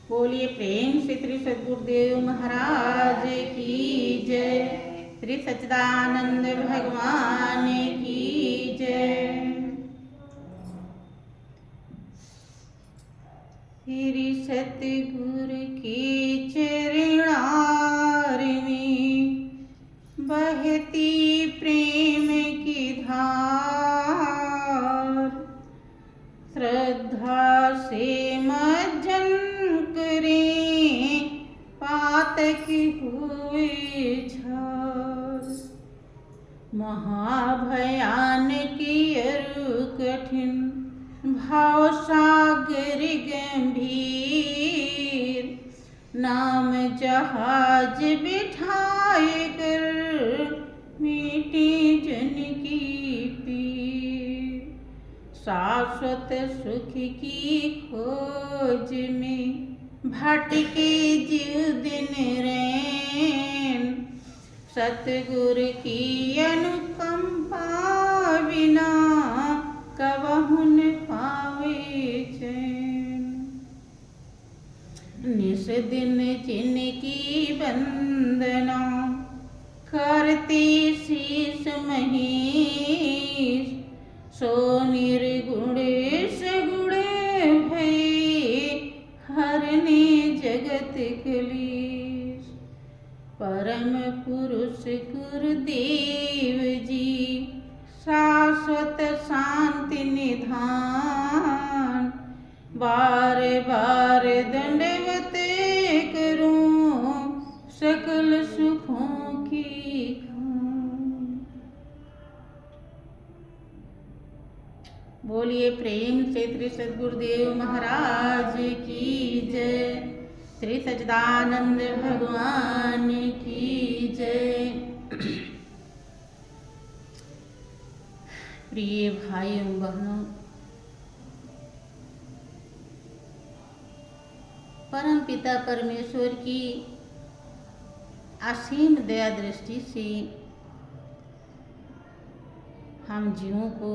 बोलिए प्रेम से श्री सद्गुरुदेव महाराज की जय। श्री सच्चिदानंद भगवान की जय। श्री सतगुरु की चरणार में बहती प्रेम की धार, श्रद्धा से मज्जन करें पातक हुए झार। महाभयानक अरु कठिन भाव सागर गंभीर, नाम जहाज बिठाए कर मीटे जन की पीर। शाश्वत सुख की खोज में भटके जीव दिन रैन, सतगुरु की अनुकंपा बिना कबहु न पावे चैन। निस दिन जिनकी वंदना करते शीस महेश, सो निर्गुण सगुण भये हरने जगत कलेश। परम पुरुष गुरुदेव जी शाश्वत शांति निधान, बार बार दंडवत करूं सकल सुखों की खान। बोलिए प्रेम से श्री सद्गुरुदेव महाराज की जय। श्री सच्चिदानंद भगवान की जय। प्रिय भाइयों बहनों, परम पिता परमेश्वर की असीम दया दृष्टि से हम जीवों को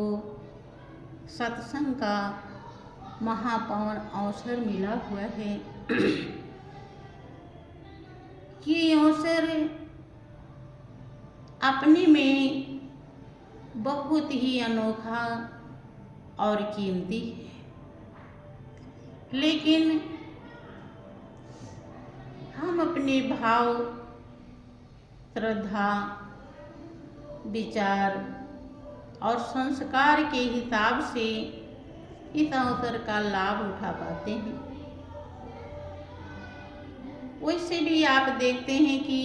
सत्संग का महापावन अवसर मिला हुआ है कि अवसर अपने में बहुत ही अनोखा और कीमती है, लेकिन हम अपने भाव, श्रद्धा, विचार और संस्कार के हिसाब से इस अवसर का लाभ उठा पाते हैं। वैसे भी आप देखते हैं कि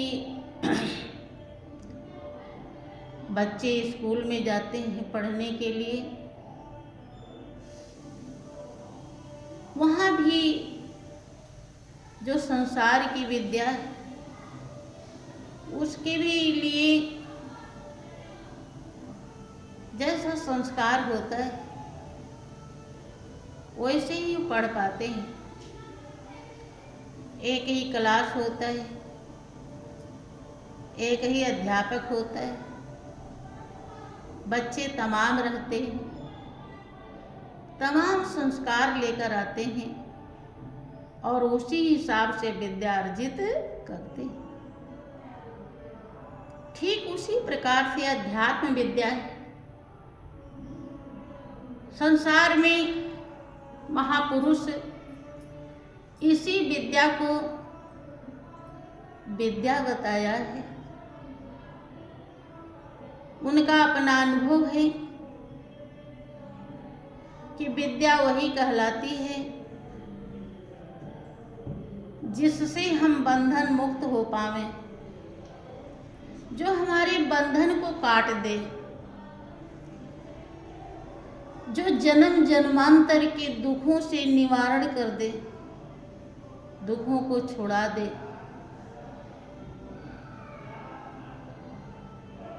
बच्चे स्कूल में जाते हैं पढ़ने के लिए, वहाँ भी जो संसार की विद्या है उसके भी लिए जैसा संस्कार होता है वैसे ही पढ़ पाते हैं। एक ही क्लास होता है, एक ही अध्यापक होता है, बच्चे तमाम रहते हैं, तमाम संस्कार लेकर आते हैं और उसी हिसाब से विद्या अर्जित करते हैं। ठीक उसी प्रकार से अध्यात्म विद्या है। संसार में महापुरुष इसी विद्या को विद्या बताया है। उनका अपना अनुभव है कि विद्या वही कहलाती है जिससे हम बंधन मुक्त हो पावें, जो हमारे बंधन को काट दे, जो जन्म जन्मांतर के दुखों से निवारण कर दे, दुखों को छुड़ा दे,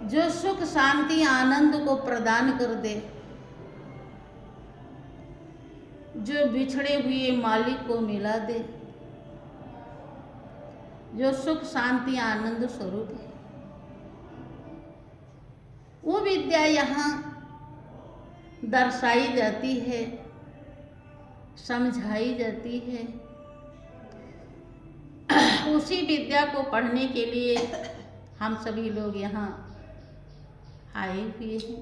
जो सुख शांति आनंद को प्रदान कर दे, जो बिछड़े हुए मालिक को मिला दे, जो सुख शांति आनंद स्वरूप है, वो विद्या यहाँ दर्शाई जाती है। समझाई जाती है, उसी विद्या को पढ़ने के लिए हम सभी लोग यहाँ आए हुए हैं।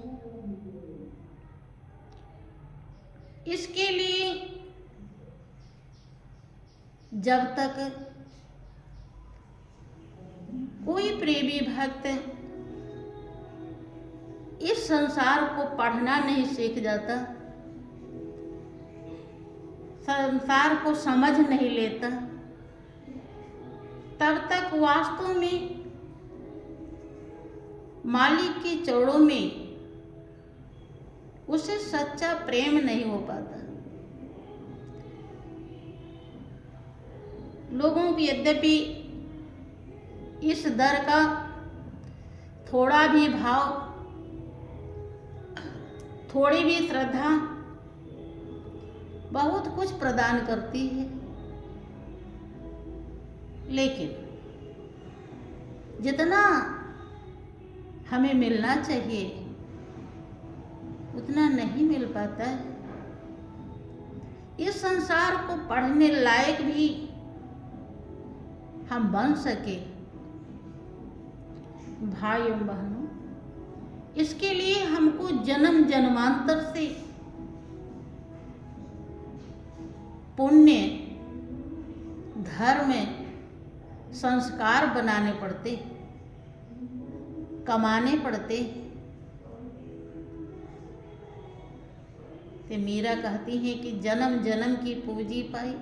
इसके लिए जब तक कोई प्रेमी भक्त इस संसार को पढ़ना नहीं सीख जाता, संसार को समझ नहीं लेता, तब तक वास्तव में मालिक के चरणों में उसे सच्चा प्रेम नहीं हो पाता। लोगों को यद्यपि इस दर का थोड़ा भी भाव, थोड़ी भी श्रद्धा बहुत कुछ प्रदान करती है, लेकिन जितना हमें मिलना चाहिए उतना नहीं मिल पाता है। इस संसार को पढ़ने लायक भी हम बन सके भाइयों बहनों, इसके लिए हमको जन्म जन्मांतर से पुण्य, धर्म, संस्कार बनाने पड़ते, कमाने पड़ते। तो मीरा कहती है कि जन्म जन्म की पूंजी पाई,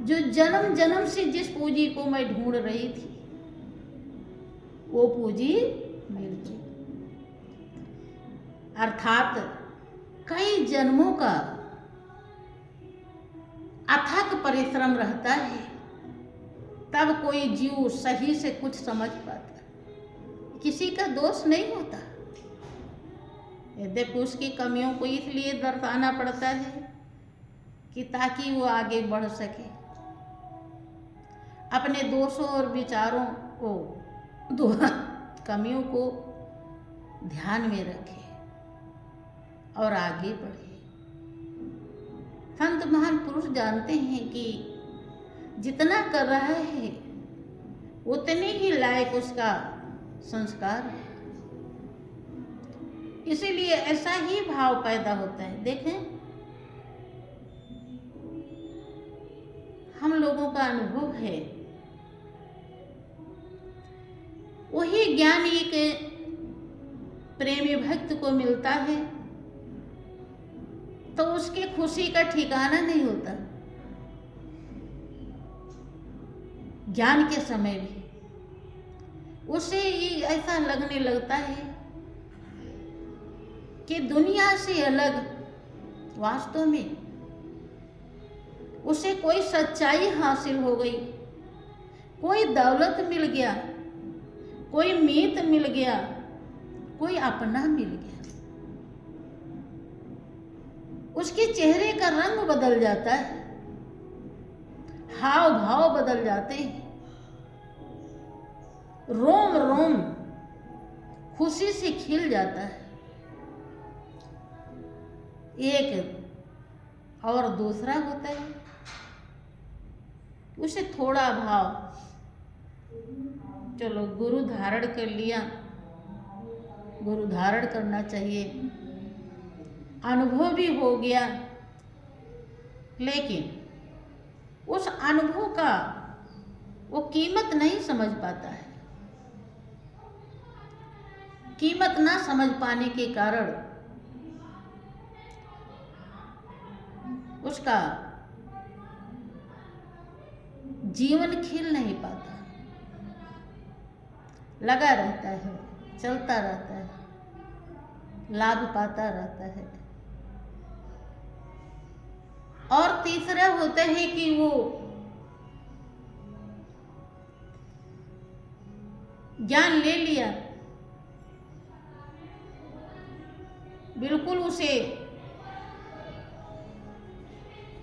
जो जन्म जन्म से जिस पूंजी को मैं ढूंढ रही थी वो पूंजी मिल गई। अर्थात कई जन्मों का अथक परिश्रम रहता है, तब कोई जीव सही से कुछ समझ पाता। किसी का दोष नहीं होता, यद्यपि उसकी कमियों को इसलिए दर्शाना पड़ता है कि ताकि वो आगे बढ़ सके, अपने दोषों और विचारों को, कमियों को ध्यान में रखे और आगे बढ़े। संत महान पुरुष जानते हैं कि जितना कर रहा है उतने ही लायक उसका संस्कार है, इसीलिए ऐसा ही भाव पैदा होता है। देखें, हम लोगों का अनुभव है, वही ज्ञान एक प्रेमी भक्त को मिलता है तो उसकी खुशी का ठिकाना नहीं होता। ज्ञान के समय भी उसे ऐसा लगने लगता है कि दुनिया से अलग वास्तव में उसे कोई सच्चाई हासिल हो गई, कोई दौलत मिल गया, कोई मीत मिल गया, कोई अपना मिल गया। उसके चेहरे का रंग बदल जाता है, हाव भाव बदल जाते हैं, रोम रोम खुशी से खिल जाता है। एक और दूसरा होता है, उसे थोड़ा भाव, चलो गुरु धारण कर लिया, गुरु धारण करना चाहिए, अनुभव भी हो गया, लेकिन उस अनुभव का वो कीमत नहीं समझ पाता है। कीमत ना समझ पाने के कारण उसका जीवन खिल नहीं पाता, लगा रहता है, चलता रहता है, लाभ पाता रहता है। और तीसरा होता है कि वो ज्ञान ले लिया, बिल्कुल उसे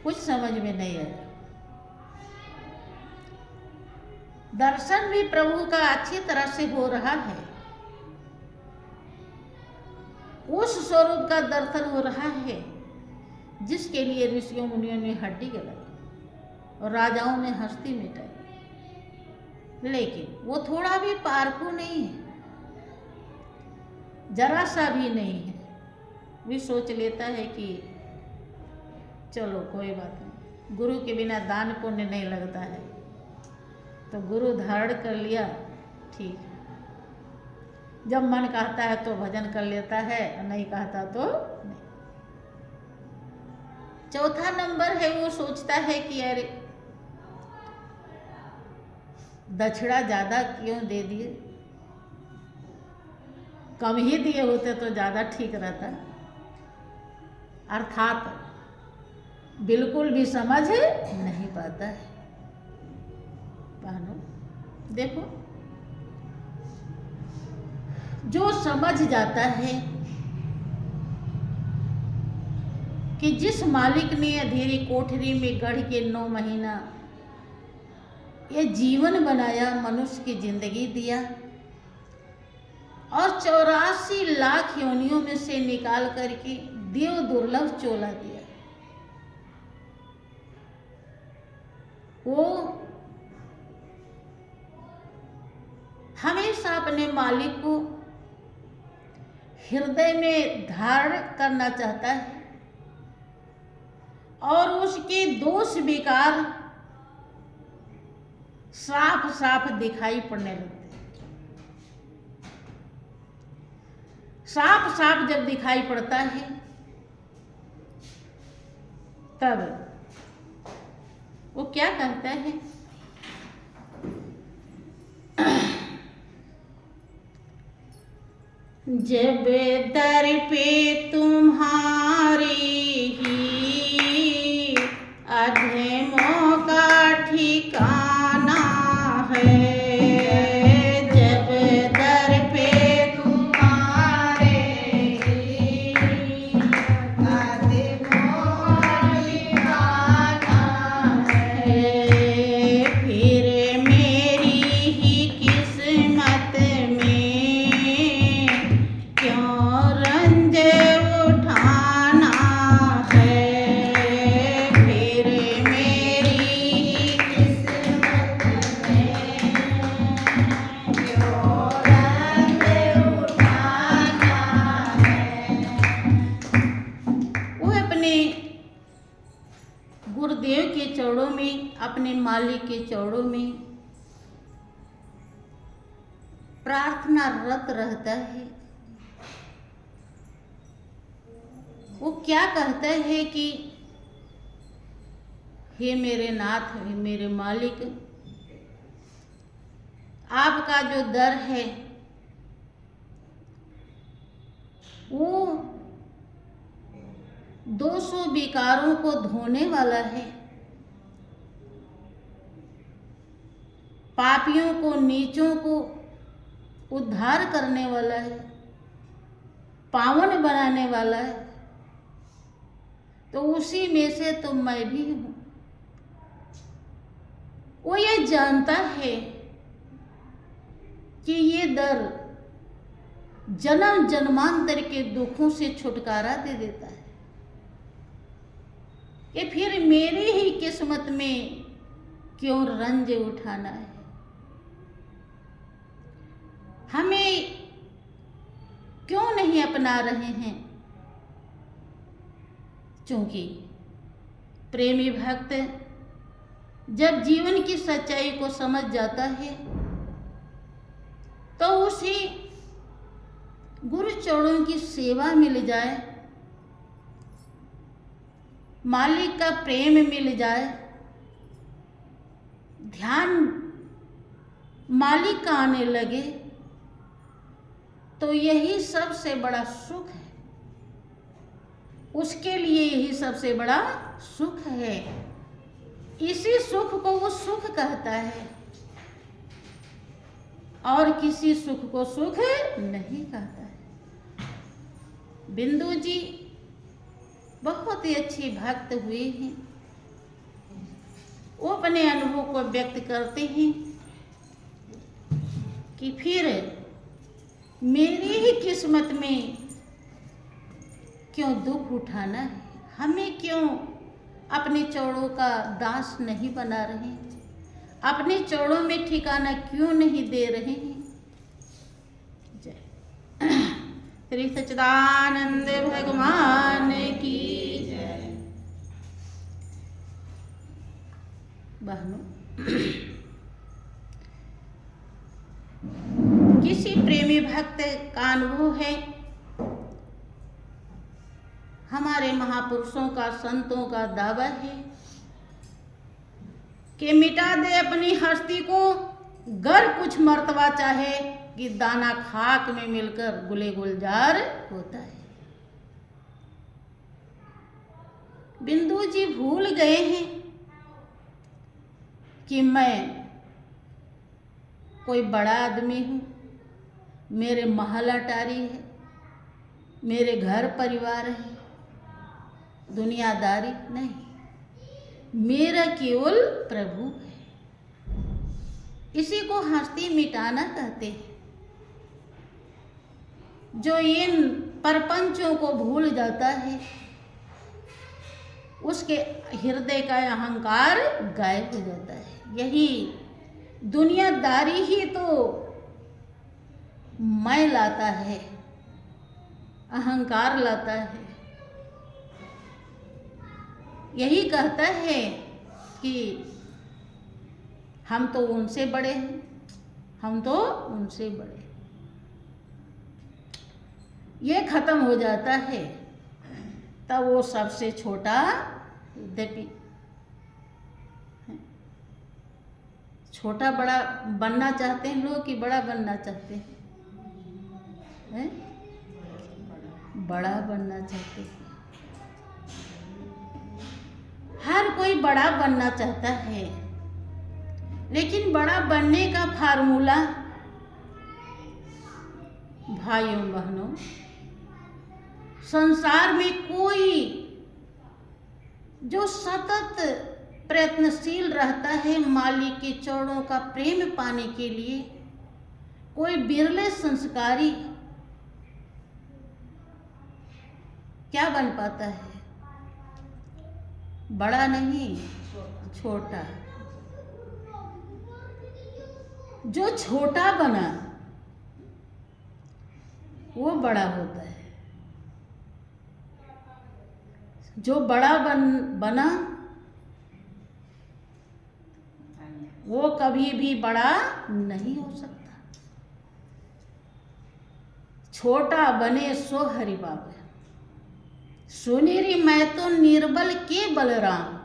कुछ समझ में नहीं आया। दर्शन भी प्रभु का अच्छी तरह से हो रहा है, उस स्वरूप का दर्शन हो रहा है जिसके लिए ऋषियों मुनियों ने हड्डी गलाई और राजाओं ने हस्ती मिटाई, लेकिन वो थोड़ा भी पारखू नहीं है, जरा सा भी नहीं है। भी सोच लेता है कि चलो कोई बात नहीं, गुरु के बिना दान पुण्य नहीं लगता है, तो गुरु धारण कर लिया, ठीक है। जब मन कहता है तो भजन कर लेता है, और नहीं कहता तो नहीं। चौथा नंबर है, वो सोचता है कि अरे दक्षिणा ज्यादा क्यों दे दिए, कम ही दिए होते तो ज्यादा ठीक रहता। अर्थात बिल्कुल भी समझ नहीं पाता है। बहनों देखो, जो समझ जाता है कि जिस मालिक ने अंधेरी कोठरी में गढ़ के 9 महीना ये जीवन बनाया, मनुष्य की जिंदगी दिया और 84 लाख योनियों में से निकाल करके देव दुर्लभ चोला दिया, वो हमेशा अपने मालिक को हृदय में धारण करना चाहता है और उसके दोष विकार साफ साफ दिखाई पड़ने लगते हैं। साफ साफ जब दिखाई पड़ता है तब वो क्या कहता है, जब दर पे तुम्हारी ही अधमों का ठिकाना है, जब दर पे तुम्हारे ही अधमों का ठिकाना है, फिर मेरी ही किस्मत में क्यों रंज उठाना है, फिर मेरी किस्मत में क्यों रंज उठाना है। वो अपने गुरुदेव के चरणों में, अपने मालिक के चरणों में प्रार्थना रत रहता है। वो क्या कहता है कि हे मेरे नाथ, हे मेरे मालिक, आपका जो दर है वो 200 विकारों को धोने वाला है, पापियों को, नीचों को उद्धार करने वाला है, पावन बनाने वाला है, तो उसी में से तो मैं भी हूं। वो ये जानता है कि ये दर जन्म जन्मांतर के दुखों से छुटकारा दे देता है, कि फिर मेरी ही किस्मत में क्यों रंज उठाना है। हमें क्यों नहीं अपना रहे हैं? क्योंकि प्रेमी भक्त जब जीवन की सच्चाई को समझ जाता है तो उसे गुरु चरणों की सेवा मिल जाए, मालिक का प्रेम मिल जाए, ध्यान मालिक का आने लगे, तो यही सबसे बड़ा सुख है। उसके लिए यही सबसे बड़ा सुख है। इसी सुख को वो सुख कहता है और किसी सुख को सुख नहीं कहता है। बिंदु जी बहुत ही अच्छी भक्त हुए हैं। वो अपने अनुभव को व्यक्त करते हैं कि फिर मेरी ही किस्मत में क्यों दुख उठाना है। हमें क्यों अपने चौड़ों का दास नहीं बना रहे हैं? अपने चौड़ों में ठिकाना क्यों नहीं दे रहे हैं? जय श्री सच्चिदानंद भगवान की जय। बहनों, किसी प्रेमी भक्त का अनुभव है, हमारे महापुरुषों का, संतों का दावा है कि मिटा दे अपनी हस्ती को, गर कुछ मर्तबा चाहे कि दाना खाक में मिलकर गुले गुलजार होता है। बिंदु जी भूल गए हैं कि मैं कोई बड़ा आदमी हूँ, मेरे महल अटारी है, मेरे घर परिवार है, दुनियादारी नहीं, मेरा केवल प्रभु है। इसी को हस्ती मिटाना कहते हैं। जो इन परपंचों को भूल जाता है, उसके हृदय का अहंकार गायब हो जाता है। यही दुनियादारी ही तो मैं लाता है, अहंकार लाता है। यही कहता है कि हम तो उनसे बड़े हैं, हम तो उनसे बड़े। ये खत्म हो जाता है, तब वो सबसे छोटा यद्यपि छोटा बड़ा बनना चाहते हैं लोग कि बड़ा बनना चाहते हैं? बड़ा बनना चाहते हैं। हर कोई बड़ा बनना चाहता है, लेकिन बड़ा बनने का फार्मूला, भाइयों बहनों, संसार में कोई जो सतत प्रयत्नशील रहता है मालिक के चरणों का प्रेम पाने के लिए, कोई बिरले संस्कारी क्या बन पाता है? बड़ा नहीं, छोटा। जो छोटा बना वो बड़ा होता है, जो बड़ा बना वो कभी भी बड़ा नहीं हो सकता। छोटा बने सो हरि बाबा, सुनीरी मैं तो निर्बल के बलराम।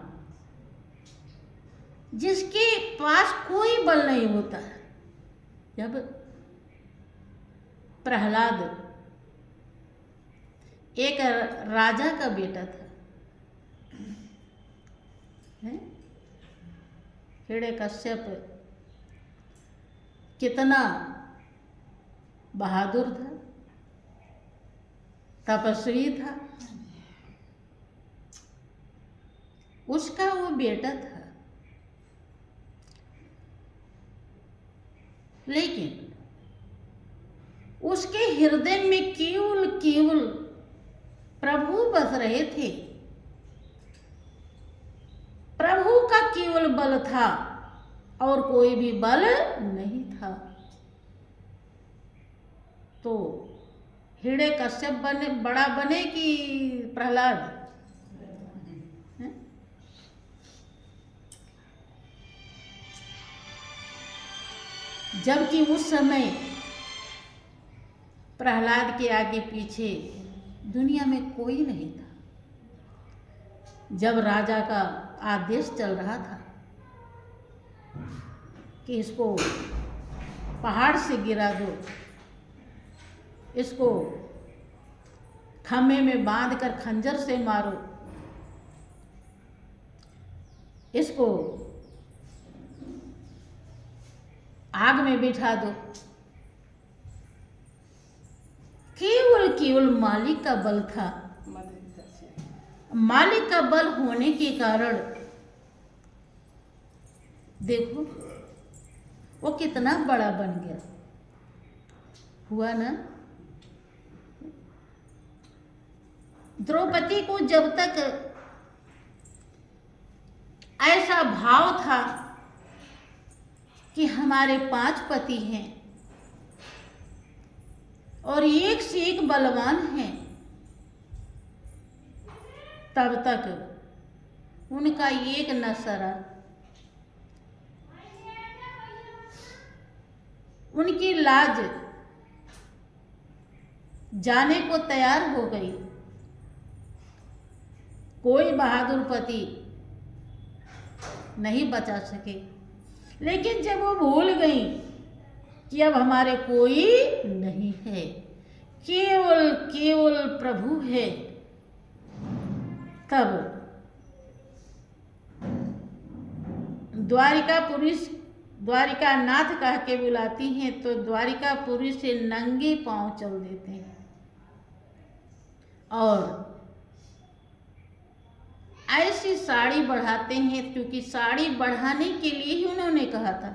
जिसके पास कोई बल नहीं होता, जब प्रहलाद एक राजा का बेटा था, हिरण्यकश्यप कितना बहादुर था, तपस्वी था, उसका वो बेटा था। लेकिन उसके हृदय में केवल प्रभु बस रहे थे। प्रभु का केवल बल था और कोई भी बल नहीं था। तो हिरण्यकश्यप बड़ा बने कि प्रहलाद? जबकि उस समय प्रहलाद के आगे पीछे दुनिया में कोई नहीं था। जब राजा का आदेश चल रहा था कि इसको पहाड़ से गिरा दो, इसको खम्भे में बांधकर खंजर से मारो, इसको आग में बिठा दो, केवल मालिक का बल था। मालिक का बल होने के कारण देखो वो कितना बड़ा बन गया, हुआ ना। द्रौपदी को जब तक ऐसा भाव था कि हमारे 5 पति हैं और एक से एक बलवान हैं, तब तक उनका एक न सरा। उनकी लाज जाने को तैयार हो गई। कोई बहादुर पति नहीं बचा सके, लेकिन जब वो भूल गई कि अब हमारे कोई नहीं है, केवल केवल प्रभु है, तब द्वारिका नाथ कह के बुलाती हैं तो द्वारिकापुरी से नंगे पांव चल देते हैं और ऐसी साड़ी बढ़ाते हैं, क्योंकि साड़ी बढ़ाने के लिए ही उन्होंने कहा था।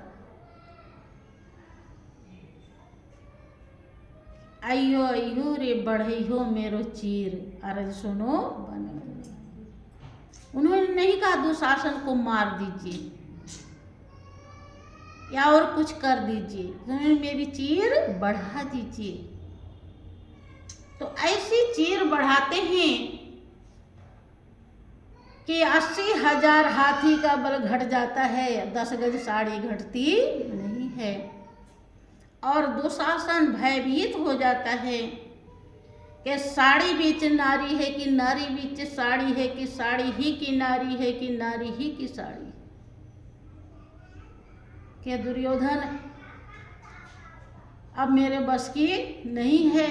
अयो अयो रे बढ़इयो मेरो चीर, अरे सुनो बन। उन्होंने नहीं कहा दुशासन को मार दीजिए या और कुछ कर दीजिए, उन्होंने मेरी चीर बढ़ा दीजिए। तो ऐसी चीर बढ़ाते हैं कि 80,000 हाथी का बल घट जाता है, 10 गज साड़ी घटती नहीं है। और दुशासन भयभीत हो जाता है कि साड़ी बीच नारी है कि नारी बीच साड़ी है, कि साड़ी ही की नारी है कि नारी ही की साड़ी। कि दुर्योधन अब मेरे बस की नहीं है,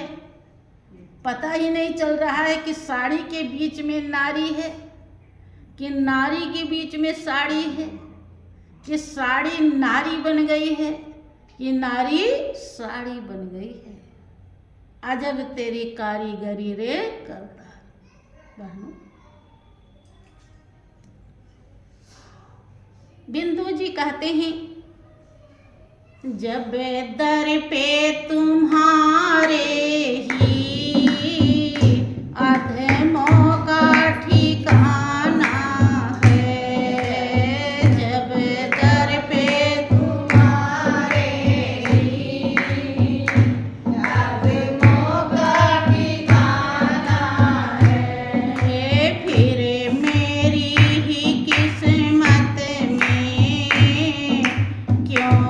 पता ही नहीं चल रहा है कि साड़ी के बीच में नारी है कि नारी के बीच में साड़ी है, कि साड़ी नारी बन गई है कि नारी साड़ी बन गई है। अजब तेरी कारीगरी रे करता। बहनों, बिंदु जी कहते हैं, जब दर पे तुम्हारे ही अधमों का ठिकाना है, जब दर पे तुम्हारे ही अधमों का ठिकाना है, फिर मेरी ही किस्मत में क्यों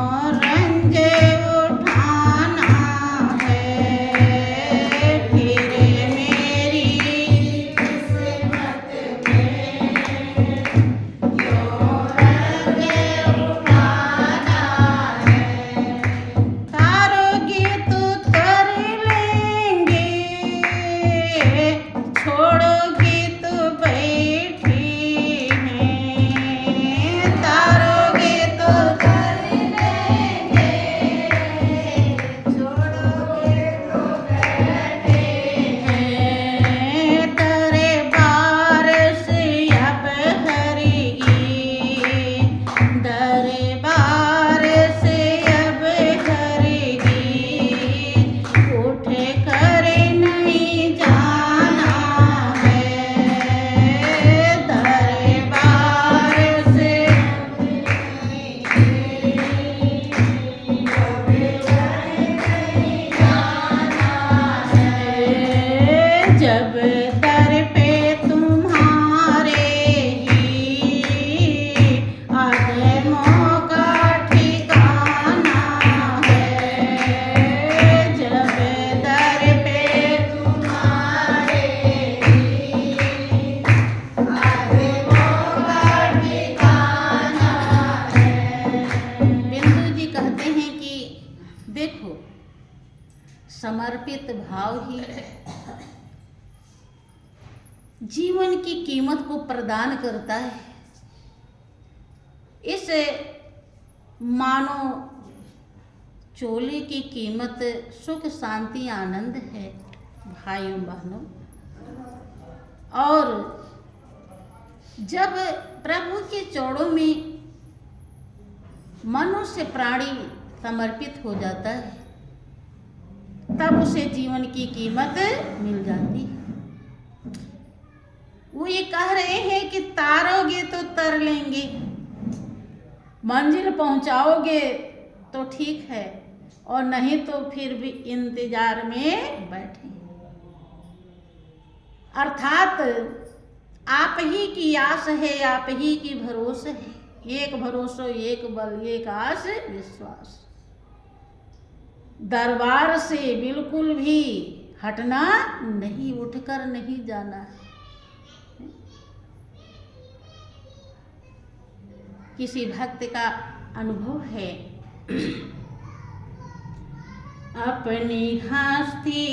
समर्पित भाव ही जीवन की कीमत को प्रदान करता है। इस मानव चोले की कीमत सुख शांति आनंद है भाइयों बहनों। और जब प्रभु के चरणों में मनुष्य प्राणी समर्पित हो जाता है तब उसे जीवन की कीमत मिल जाती है। वो ये कह रहे हैं कि तारोगे तो तर लेंगे, मंजिल पहुंचाओगे तो ठीक है, और नहीं तो फिर भी इंतजार में बैठे। अर्थात आप ही की आस है, आप ही की भरोसे है, एक भरोसा, एक बल, एक आस विश्वास। दरबार से बिल्कुल भी हटना नहीं, उठकर नहीं जाना है। किसी भक्त का अनुभव है, अपनी हस्ती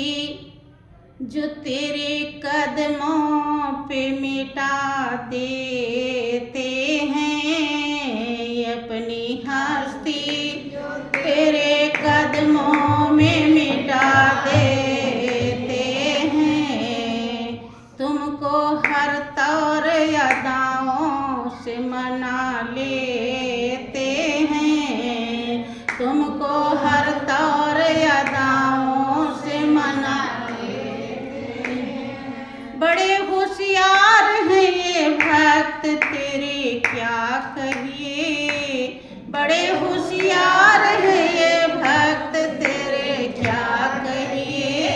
जो तेरे कदमों पे मिटा देते हैं, अपनी हस्ती तेरे कदमों में मिटा देते हैं, तुमको हर तौर अदाओं से मना लेते हैं, तुमको हर तौर अदाओं से मना लेते हैं। बड़े होशियार हैं ये भक्त तेरे क्या कहिए, बड़े होशियार हैं ये भक्त तेरे क्या कहिए,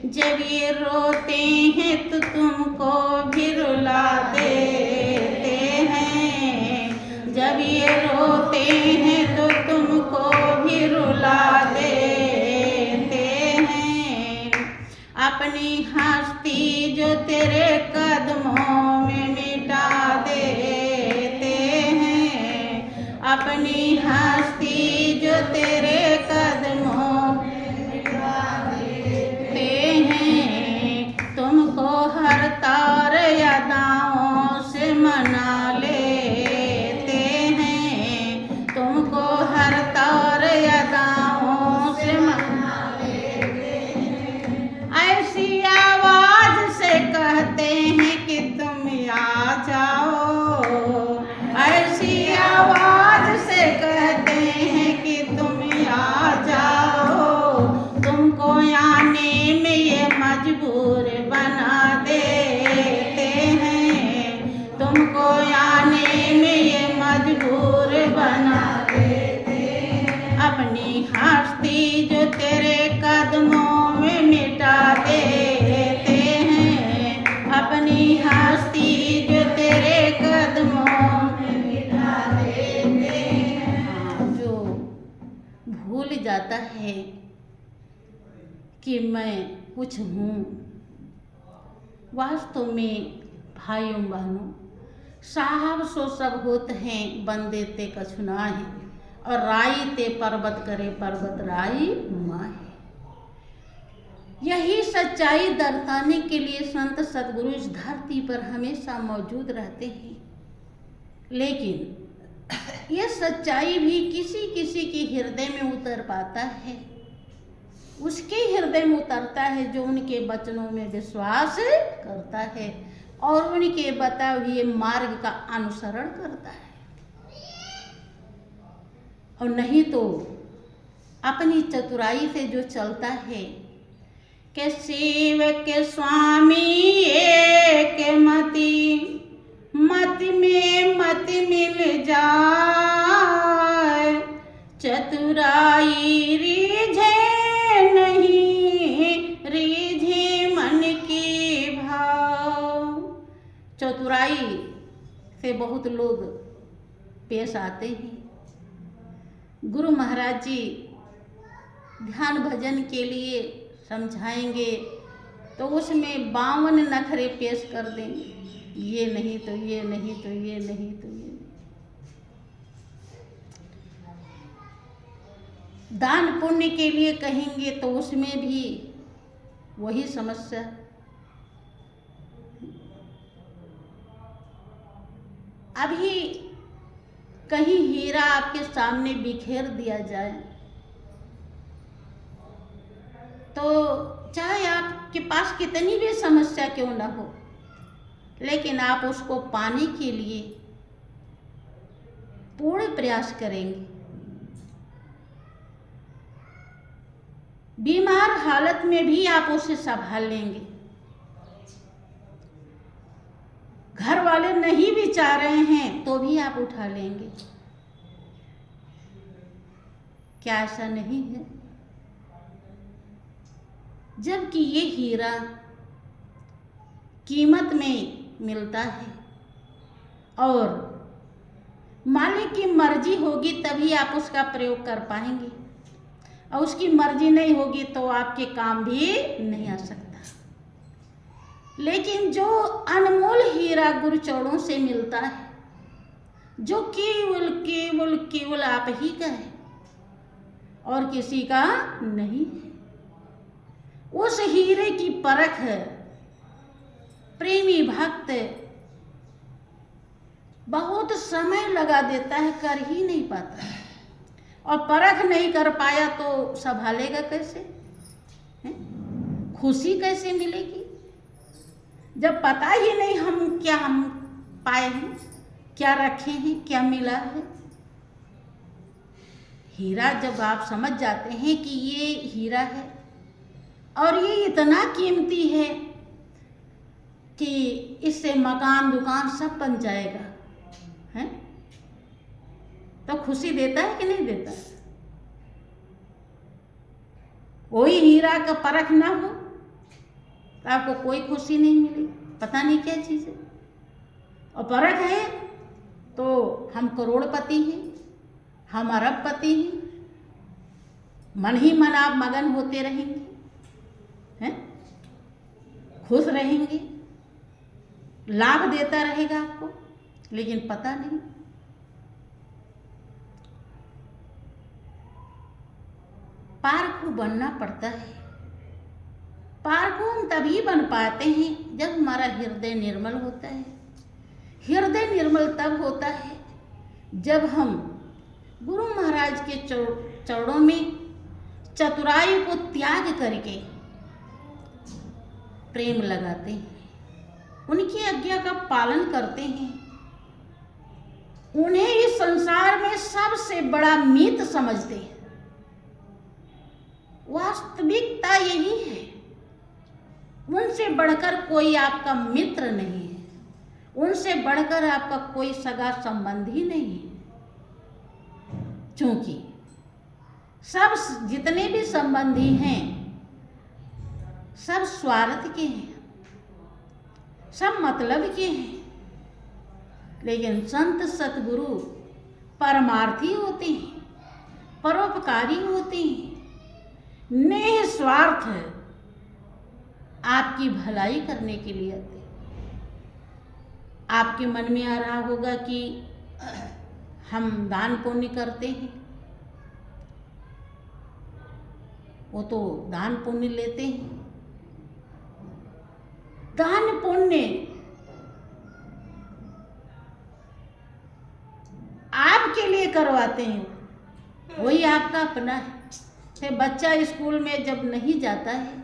जब ये रोते हैं तो तुमको भी रुला देते हैं, जब ये रोते हैं तो तुमको भी रुला देते हैं। अपनी हस्ती जो तेरे कदमों में मिटा देते हैं, अपनी हस्ती जो तेरे कदमों में मिटा देते हैं, तुमको हर तार अदाओं से मना लेते हैं, तुमको हर तार अदाओं से मना लेते हैं। ऐसी आवाज से कहते हैं कि तुम आ जाओ, ऐसी आवाज से कहते हैं कि तुम आ जाओ, तुमको आने में ये मजबूर बना देते हैं, तुमको आने में ये मजबूर बना देते हैं। अपनी हस्ती जो तेरे कदमों में मिटा देते हैं, अपनी हस्ती जो तेरे कदमों में मिटा देते हैं। जो भूल जाता है कि मैं कुछ हूँ, वास्तव में भाइयों बहनों, साहब सो सब होत हैं, बंदे ते कछु नाहि, और राई ते पर्वत करे पर्वत राई माहे। यही सच्चाई दर्शाने के लिए संत सद्गुरु इस धरती पर हमेशा मौजूद रहते हैं, लेकिन ये सच्चाई भी किसी किसी के हृदय में उतर पाता है, उसके हृदय में उतरता है जो उनके वचनों में विश्वास करता है और उनके बताए हुए मार्ग का अनुसरण करता है, और नहीं तो अपनी चतुराई से जो चलता है कि शिव के स्वामी एक मति, मति में मति मिल जाए, चतुराई रीझे नहीं, रीझे मन की भाव। चतुराई से बहुत लोग पेश आते हैं। गुरु महाराज जी ध्यान भजन के लिए समझाएंगे तो उसमें 52 नखरे पेश कर देंगे, ये नहीं तो ये नहीं तो ये नहीं तो ये नहीं। दान पुण्य के लिए कहेंगे तो उसमें भी वही समस्या। अभी कहीं हीरा आपके सामने बिखेर दिया जाए तो चाहे आपके पास कितनी भी समस्या क्यों ना हो, लेकिन आप उसको पाने के लिए पूर्ण प्रयास करेंगे। बीमार हालत में भी आप उसे संभाल लेंगे। घर वाले नहीं भी चाह रहे हैं तो भी आप उठा लेंगे। क्या ऐसा नहीं है? जबकि ये हीरा कीमत में मिलता है और मालिक की मर्जी होगी तभी आप उसका प्रयोग कर पाएंगे, और उसकी मर्जी नहीं होगी तो आपके काम भी नहीं आ सकता। लेकिन जो अनमोल हीरा गुरुचरणों से मिलता है, जो केवल केवल केवल आप ही का है और किसी का नहीं है, उस हीरे की परख प्रेमी भक्त बहुत समय लगा देता है, कर ही नहीं पाता है। और परख नहीं कर पाया तो संभालेगा कैसे? खुशी कैसे मिलेगी जब पता ही नहीं हम पाए हैं, क्या रखे हैं, क्या मिला है। हीरा जब आप समझ जाते हैं कि ये हीरा है और ये इतना कीमती है कि इससे मकान दुकान सब बन जाएगा, है? तो खुशी देता है कि नहीं देता? कोई हीरा का परख ना हो तो आपको कोई खुशी नहीं मिलेगी, पता नहीं क्या चीज़ है। और परख है तो हम करोड़पति हैं, हम अरबपति हैं, मन ही मन आप मगन होते रहेंगे, हैं? खुश रहेंगे, लाभ देता रहेगा आपको, लेकिन पता नहीं। पारखू बनना पड़ता है। पारखू हम तभी बन पाते हैं जब हमारा हृदय निर्मल होता है। हृदय निर्मल तब होता है जब हम गुरु महाराज के चरणों में चतुराई को त्याग करके प्रेम लगाते हैं, उनकी आज्ञा का पालन करते हैं, उन्हें इस संसार में सबसे बड़ा मित्र समझते हैं। वास्तविकता यही है, उनसे बढ़कर कोई आपका मित्र नहीं है, उनसे बढ़कर आपका कोई सगा संबंधी नहीं है। क्योंकि सब जितने भी संबंधी हैं सब स्वार्थ के हैं, सब मतलब के हैं। लेकिन संत सतगुरु परमार्थी होते हैं, परोपकारी होते हैं, निस्वार्थ आपकी भलाई करने के लिए आते हैं। आपके मन में आ रहा होगा कि हम दान पुण्य करते हैं, वो तो दान पुण्य लेते हैं। दान पुण्य आपके लिए करवाते हैं, वही आपका अपना है। बच्चा स्कूल में जब नहीं जाता है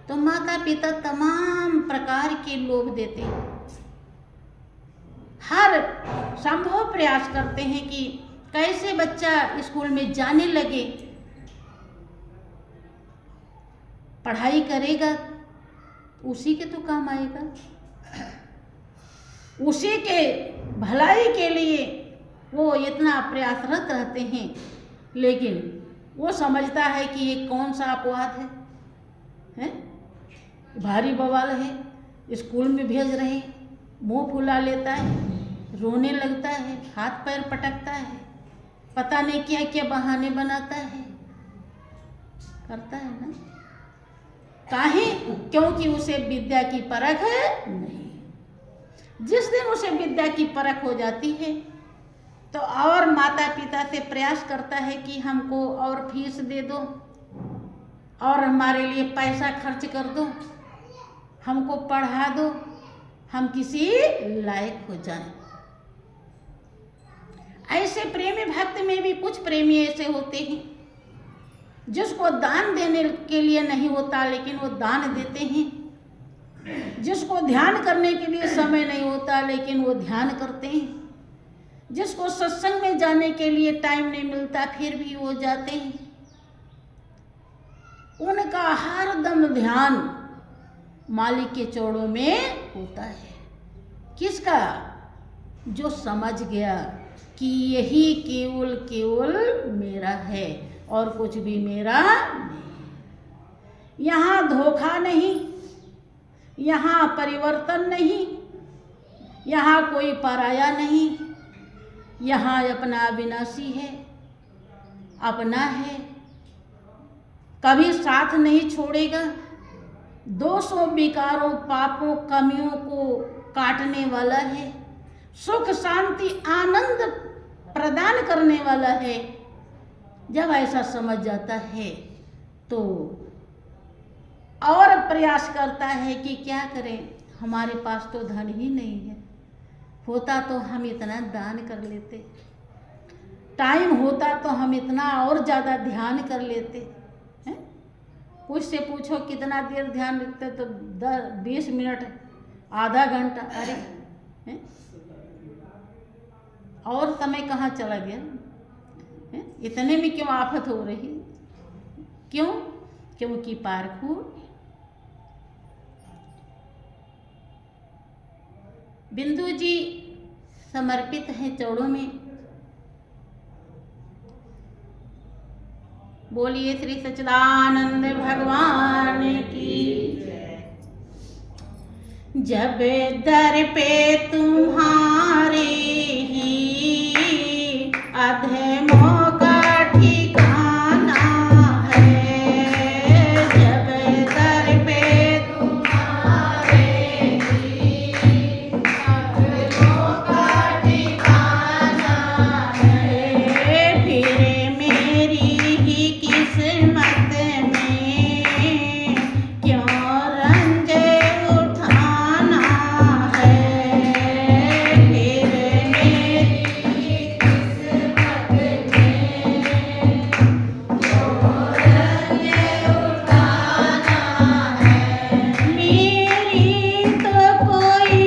तो माता पिता तमाम प्रकार के लोभ देते हैं, हर संभव प्रयास करते हैं कि कैसे बच्चा स्कूल में जाने लगे, पढ़ाई करेगा उसी के तो काम आएगा, उसी के भलाई के लिए वो इतना प्रयासरत रहते हैं। लेकिन वो समझता है कि ये कौन सा अपवाद है? भारी बवाल है, स्कूल में भेज रहे हैं, मुंह फुला लेता है, रोने लगता है, हाथ पैर पटकता है, पता नहीं क्या क्या बहाने बनाता है, करता है ना। काहे? क्योंकि उसे विद्या की परख नहीं। जिस दिन उसे विद्या की परख हो जाती है तो और माता पिता से प्रयास करता है कि हमको और फीस दे दो और हमारे लिए पैसा खर्च कर दो, हमको पढ़ा दो, हम किसी लायक हो जाएं। ऐसे प्रेमी भक्त में भी कुछ प्रेमी ऐसे होते हैं जिसको दान देने के लिए नहीं होता लेकिन वो दान देते हैं, जिसको ध्यान करने के लिए समय नहीं होता लेकिन वो ध्यान करते हैं, जिसको सत्संग में जाने के लिए टाइम नहीं मिलता फिर भी वो जाते हैं। उनका हर दम ध्यान मालिक के चरणों में होता है। किसका? जो समझ गया कि यही केवल केवल मेरा है और कुछ भी मेरा नहीं। यहाँ धोखा नहीं, यहाँ परिवर्तन नहीं, यहाँ कोई पराया नहीं, यहाँ अपना अविनाशी है, अपना है, कभी साथ नहीं छोड़ेगा। दोषों, विकारों, पापों, कमियों को काटने वाला है, सुख शांति आनंद प्रदान करने वाला है। जब ऐसा समझ जाता है तो और प्रयास करता है कि क्या करें, हमारे पास तो धन ही नहीं है, होता तो हम इतना दान कर लेते, टाइम होता तो हम इतना और ज़्यादा ध्यान कर लेते हैं। कुछ से पूछो कितना देर ध्यान रखते, तो 20 मिनट, आधा घंटा, अरे है? और समय कहाँ चला गया है? इतने में क्यों आफत हो रही? क्यों? क्योंकि पारखू बिंदु जी समर्पित हैं चौड़ों में। बोलिए श्री सच्चिदानंद भगवान की जय। जब दर पे तुम्हारे ही अधमों का ठिकाना है, जब दर पे तुम्हारे ही अधमों का ठिकाना है, फिर मेरी ही किस्मत में क्यों रंज उठाना है, फिर मेरी किस्मत में क्यों रंज उठाना है। मेरी तो कोई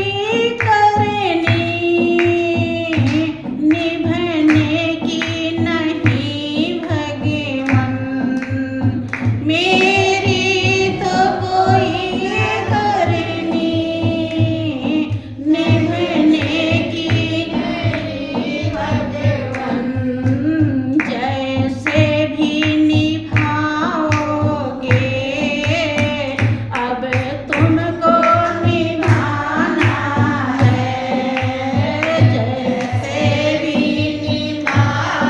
करनी निभने की नहीं भगवन, मेरी तो कोई करनी निभने की नहीं भगवन, जैसे भी निभाओगे अब तुमको निभाना है, जैसे भी निभाओगे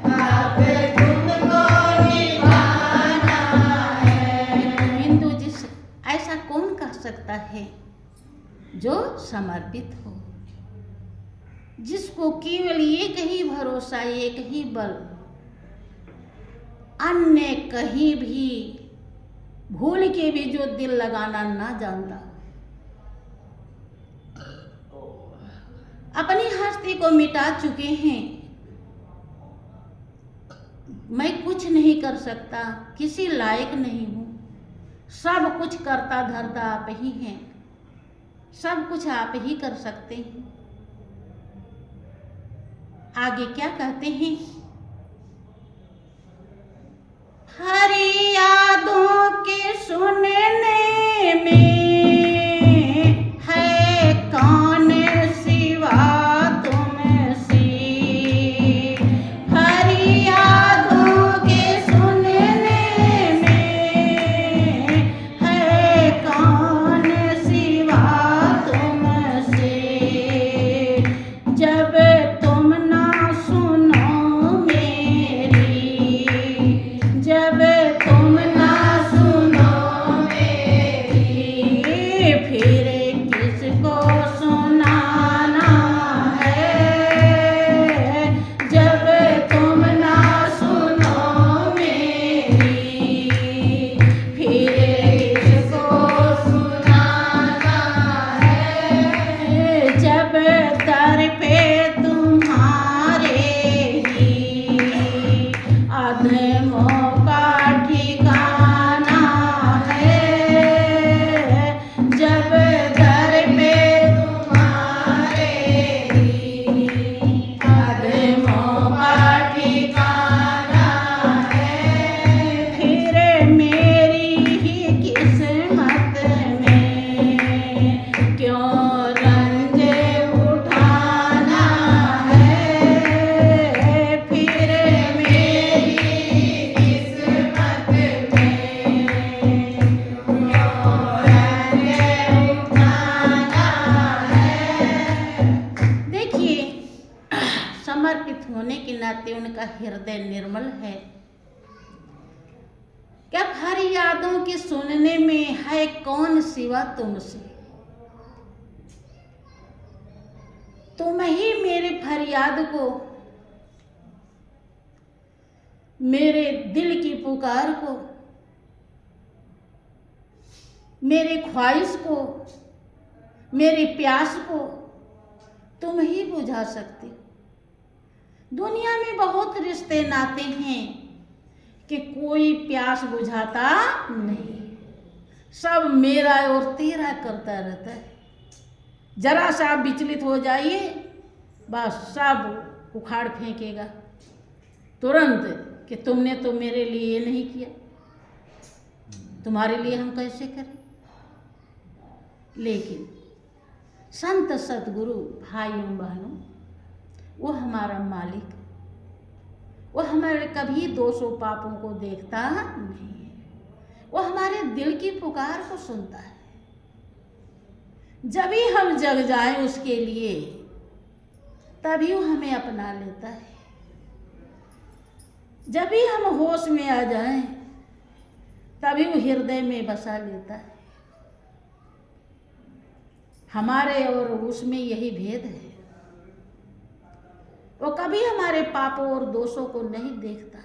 अब तुमको निभाना है। बिंदु जी ऐसा कौन कर सकता है? जो समर्पित हो, जिसको केवल एक ही भरोसा, एक ही बल, अन्य कहीं भी भूल के भी जो दिल लगाना ना जानता, अपनी हस्ती को मिटा चुके हैं। मैं कुछ नहीं कर सकता, किसी लायक नहीं हूँ, सब कुछ करता धरता आप ही हैं, सब कुछ आप ही कर सकते हैं। आगे क्या कहते हैं? हरी यादों के सुनने में है कौन सिवा तुमसे, हरी यादों के सुनने में है कौन सिवा तुमसे, जब तुम ना सुनो मेरी, जब तुम ना सुनो मेरी नाते उनका हृदय निर्मल है। क्या फरियादों के सुनने में है कौन सिवा तुमसे, तुम ही मेरे फरियाद को, मेरे दिल की पुकार को, मेरे ख्वाहिश को, मेरी प्यास को तुम ही बुझा सकते हो। दुनिया में बहुत रिश्ते नाते हैं कि कोई प्यास बुझाता नहीं, सब मेरा और तेरा करता रहता है। जरा सा आप विचलित हो जाइए, बस सब उखाड़ फेंकेगा तुरंत कि तुमने तो मेरे लिए ये नहीं किया, तुम्हारे लिए हम कैसे करें। लेकिन संत सतगुरु भाइयों बहनों, वो हमारा मालिक, वो हमारे कभी दोषों पापों को देखता नहीं है, वो हमारे दिल की पुकार को सुनता है। जब ही हम जग जाएं उसके लिए, तभी वो हमें अपना लेता है। जब भी हम होश में आ जाएं, तभी वो हृदय में बसा लेता है। हमारे और उसमें यही भेद है, वो कभी हमारे पापों और दोषों को नहीं देखता।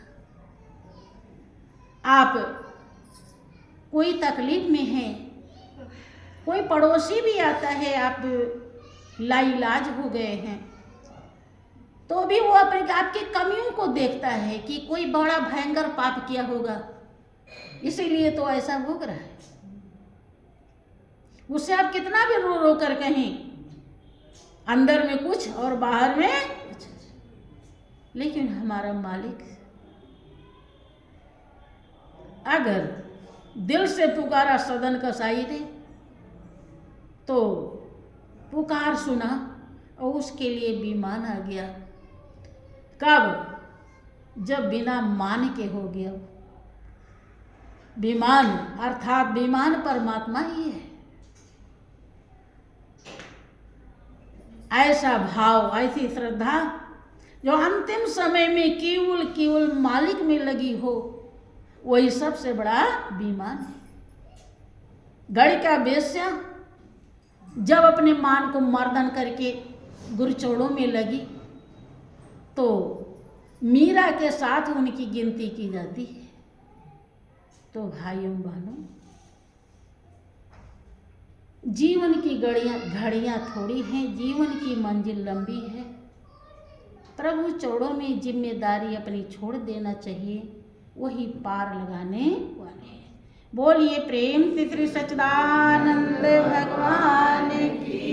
आप कोई तकलीफ में हैं, कोई पड़ोसी भी आता है, आप लाइलाज हो गए हैं, तो भी वो अपने आपकी कमियों को देखता है कि कोई बड़ा भयंकर पाप किया होगा, इसीलिए तो ऐसा भोग रहा है। उससे आप कितना भी रो रो कर कहें, अंदर में कुछ और बाहर में कुछ, लेकिन हमारा मालिक अगर दिल से पुकारा सदन का साई ने, तो पुकार सुना और उसके लिए विमान आ गया। कब? जब बिना मान के हो गया। विमान अर्थात विमान परमात्मा ही है। ऐसा भाव, ऐसी श्रद्धा जो अंतिम समय में केवल मालिक में लगी हो, वही सबसे बड़ा विमान है। गढ़ का वेश्या जब अपने मान को मर्दन करके गुरचोड़ों में लगी, तो मीरा के साथ उनकी गिनती की जाती है। तो भाइयों बहनों, जीवन की घड़ियां थोड़ी हैं, जीवन की मंजिल लंबी है। प्रभु चौड़ों में जिम्मेदारी अपनी छोड़ देना चाहिए, वही पार लगाने वाले हैं। बोलिए प्रेम से श्री सच्चिदानंद भगवान की।